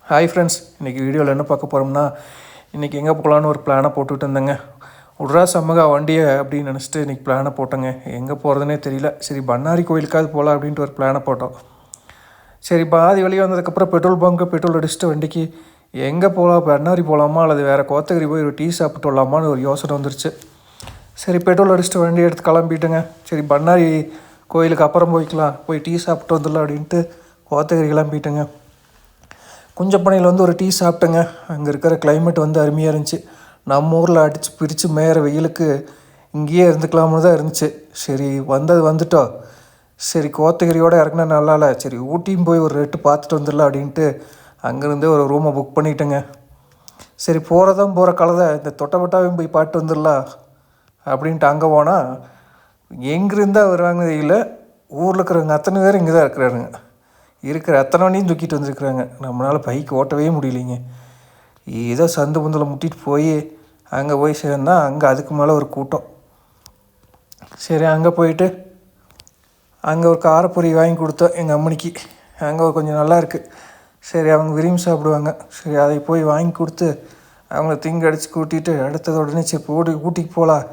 Hi friends, இன்றைக்கி வீடியோவில் என்ன பார்க்க போகிறோம்னா, இன்றைக்கி எங்கே போகலான்னு ஒரு பிளானை போட்டுக்கிட்டு இருந்தேங்க. விட்றா சமூக வண்டியை அப்படின்னு நினச்சிட்டு இன்றைக்கி பிளானை போட்டோங்க. எங்கே போகிறதுனே தெரியல. சரி, பண்ணாரி கோயிலுக்காவது போகலாம் அப்படின்ட்டு ஒரு பிளானை போட்டோம். சரி, பாதி வழி வந்ததுக்கப்புறம் பெட்ரோல் அடிச்சுட்டு வண்டிக்கு எங்கே போகலாம், பண்ணாரி போகலாமா அல்லது வேறு கோத்தகிரி போய் ஒரு டீ சாப்பிட்டு வரலாமான்னு ஒரு யோசனை வந்துருச்சு. சரி, பெட்ரோல் அடிச்சுட்டு வண்டி எடுத்து கிளம்பிட்டேங்க. சரி, பண்ணாரி கோயிலுக்கு அப்புறம் போய் டீ சாப்பிட்டு வந்துடலாம் அப்படின்ட்டு கோத்தகிரி கிளம்பிட்டேங்க. குஞ்சப்பனையில் ஒரு டீ சாப்பிட்டேங்க. அங்கே இருக்கிற கிளைமேட் அருமையாக இருந்துச்சு. நம்ம ஊரில் அடித்து பிரித்து மேயிற வெயிலுக்கு இங்கேயே இருந்துக்கலாம்னு தான் இருந்துச்சு. சரி, வந்துட்டோம். சரி, கோத்தகிரியோடு இறக்குனா நல்லா இல்லை. சரி, ஊட்டியும் போய் ஒரு ரெட்டு பார்த்துட்டு வந்துடலாம் அப்படின்ட்டு அங்கேருந்தே ஒரு ரூமை புக் பண்ணிட்டேங்க. சரி, போகிற கலதை இந்த தொட்டப்பட்டாவையும் போய் பாட்டு வந்துடலாம் அப்படின்ட்டு அங்கே போனால் எங்கேருந்தால் வருவாங்க இல்லை, ஊரில் இருக்கிறவங்க அத்தனை பேர் இங்கே தான் இருக்கிற அத்தனை வண்டியும் தூக்கிட்டு வந்துருக்குறாங்க. நம்மளால் பைக் ஓட்டவே முடியலைங்க. ஏதோ சந்து புந்தில் முட்டிட்டு அங்கே போய் சேர்ந்தால் அங்கே அதுக்கு மேலே ஒரு கூட்டம். சரி, அங்கே போயிட்டு அங்கே ஒரு காரப்பொரி வாங்கி கொடுத்தோம் எங்கள் அம்மனிக்கு. அங்கே கொஞ்சம் நல்லா இருக்குது. சரி, அவங்க விரும்பி சாப்பிடுவாங்க. சரி, அதை போய் வாங்கி கொடுத்து அவங்கள திங்கடிச்சு கூட்டிகிட்டு அடுத்தது உடனே சரி ஊட்டிக்கு போகலாம்,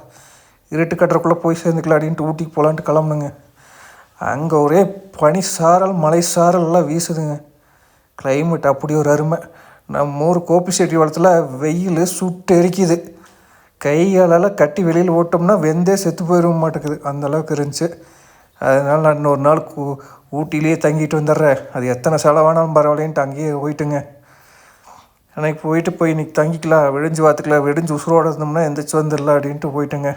இருட்டு கட்டுறக்குள்ளே போய் சேர்ந்துக்கலாம் அப்படின்ட்டு ஊட்டிக்கு போகலான்ட்டு கிளம்புனுங்க. அங்கே ஒரே பனி சாரல் மலை சாரல்லாம் வீசுதுங்க. கிளைமேட் அப்படி ஒரு அருமை. நம்ம ஊர் கோபிச்செட்டி வளத்தில் வெயில் சுட்டு எரிக்குது. கைகாலெல்லாம் கட்டி வெளியில் ஓட்டோம்னா வெந்தே செத்து போயிட மாட்டேங்குது, அந்தளவுக்கு இருந்துச்சு. அதனால் நான் இன்னொரு நாள் ஊட்டிலேயே தங்கிட்டு வந்துடுறேன். அது எத்தனை செலவானாலும் பரவாயில்லைன்ட்டு அங்கேயே போயிட்டுங்க. அன்றைக்கி போய் இன்றைக்கி தங்கிக்கலாம், விடிஞ்சு உசுரோடு இருந்தோம்னா எந்திரிச்சு வந்துடலாம் அப்படின்ட்டு போயிட்டுங்க.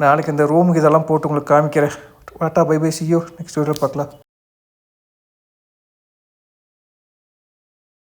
நாளைக்கு இந்த ரூமுக்கு இதெல்லாம் போட்டு உங்களுக்கு காமிக்கிறேன். Tata, bye bye, see you. Next video பார்க்கலாம்.